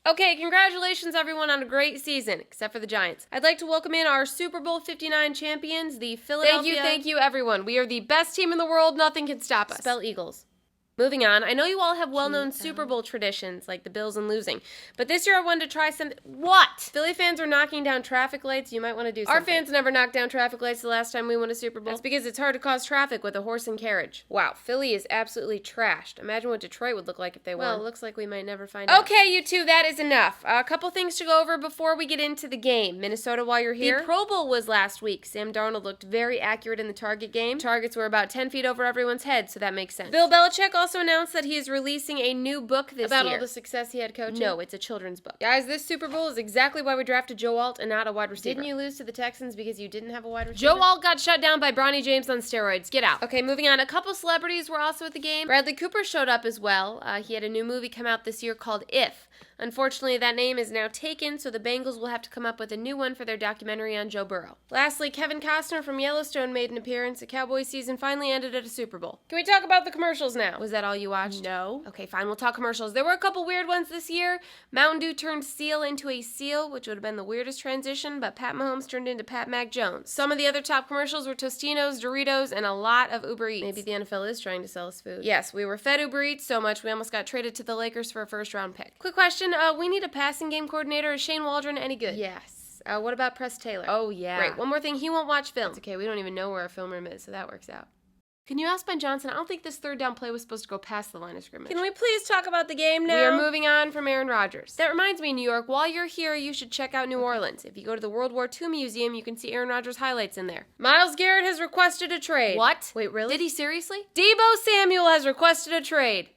Okay, congratulations everyone on a great season, except for the Giants. I'd like to welcome in our Super Bowl 59 champions, the Philadelphia... Thank you everyone. We are the best team in the world. Nothing can stop us. Spell Eagles. Moving on, I know you all have well-known Super Bowl traditions, like the Bills and losing, but this year I wanted to try something. What? Philly fans are knocking down traffic lights. You might want to do something. Our fans never knocked down traffic lights the last time we won a Super Bowl. That's because it's hard to cause traffic with a horse and carriage. Wow, Philly is absolutely trashed. Imagine what Detroit would look like if they won. Well, it looks like we might never find out. Okay, you two, that is enough. A couple things to go over before we get into the game. Minnesota, while you're here. The Pro Bowl was last week. Sam Darnold looked very accurate in the target game. Targets were about 10 feet over everyone's head, so that makes sense. Bill Belichick also announced that he is releasing a new book this year. About all the success he had coaching? No, it's a children's book. Guys, this Super Bowl is exactly why we drafted Joe Alt and not a wide receiver. Didn't you lose to the Texans because you didn't have a wide receiver? Joe Alt got shut down by Bronny James on steroids. Get out. Okay, moving on. A couple celebrities were also at the game. Bradley Cooper showed up as well. He had a new movie come out this year called If. Unfortunately, that name is now taken, so the Bengals will have to come up with a new one for their documentary on Joe Burrow. Lastly, Kevin Costner from Yellowstone made an appearance. The Cowboys season finally ended at a Super Bowl. Can we talk about the commercials now? Was that all you watched? No. Okay, fine, we'll talk commercials. There were a couple weird ones this year. Mountain Dew turned seal into a seal, which would have been the weirdest transition, but Pat Mahomes turned into Pat Mac Jones. Some of the other top commercials were Tostinos, Doritos, and a lot of Uber Eats. Maybe the NFL is trying to sell us food. Yes, we were fed Uber Eats so much we almost got traded to the Lakers for a first-round pick. Quick question, we need a passing game coordinator. Is Shane Waldron any good? Yes. What about Press Taylor? Oh, yeah. Great. One more thing, he won't watch film. It's okay, we don't even know where our film room is, so that works out. Can you ask Ben Johnson? I don't think this third down play was supposed to go past the line of scrimmage. Can we please talk about the game now? We are moving on from Aaron Rodgers. That reminds me, New York, while you're here, you should check out New Orleans. If you go to the World War II Museum, you can see Aaron Rodgers highlights in there. Myles Garrett has requested a trade. What? Wait, really? Did he seriously? Deebo Samuel has requested a trade.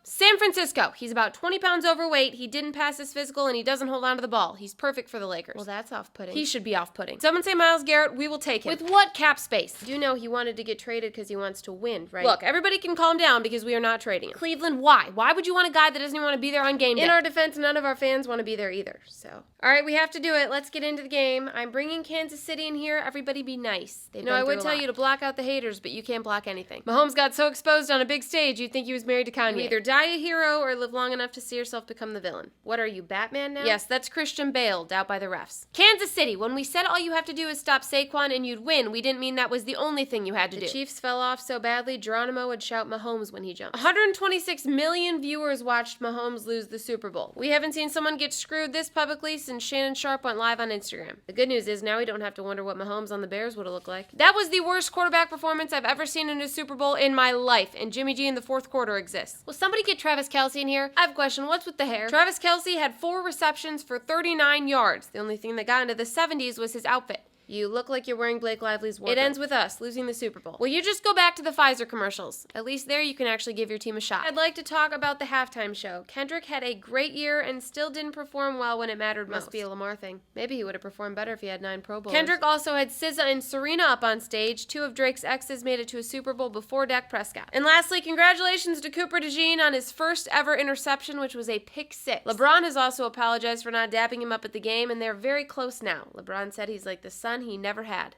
San Francisco. He's about 20 pounds overweight. He didn't pass his physical, and he doesn't hold on to the ball. He's perfect for the Lakers. Well, that's off-putting. He should be off-putting. Someone say Myles Garrett. We will take him. With what cap space? You do know he wanted to get traded because he wants to win, right? Look, everybody can calm down because we are not trading him. Cleveland, why? Why would you want a guy that doesn't even want to be there on game day? In our defense, none of our fans want to be there either, so. All right, we have to do it. Let's get into the game. I'm bringing Kansas City in here. Everybody be nice. No, I would tell you to block out the haters, but you can't block anything. Mahomes got so exposed on a big stage, you'd think he was married to Kanye. You either die a hero or live long enough to see yourself become the villain. What are you, Batman now? Yes, that's Christian Bale, out by the refs. Kansas City, when we said all you have to do is stop Saquon and you'd win, we didn't mean that was the only thing you had to do. The Chiefs fell off so badly, Geronimo would shout Mahomes when he jumped. 126 million viewers watched Mahomes lose the Super Bowl. We haven't seen someone get screwed this publicly since Shannon Sharp went live on Instagram. The good news is now we don't have to wonder what Mahomes on the Bears would have looked like. That was the worst quarterback performance I've ever seen in a Super Bowl in my life, and Jimmy G in the fourth quarter exists. Will somebody get Travis Kelce in here? I have a question. What's with the hair? Travis Kelce had 4 receptions for 39 yards. The only thing that got into the 70s was his outfit. You look like you're wearing Blake Lively's wardrobe. It ends with us losing the Super Bowl. Well, you just go back to the Pfizer commercials. At least there you can actually give your team a shot. I'd like to talk about the halftime show. Kendrick had a great year and still didn't perform well when it mattered most. Must be a Lamar thing. Maybe he would have performed better if he had 9 Pro Bowls. Kendrick also had SZA and Serena up on stage. 2 of Drake's exes made it to a Super Bowl before Dak Prescott. And lastly, congratulations to Cooper DeJean on his first ever interception, which was a pick 6. LeBron has also apologized for not dapping him up at the game, and they're very close now. LeBron said he's like the son he never had.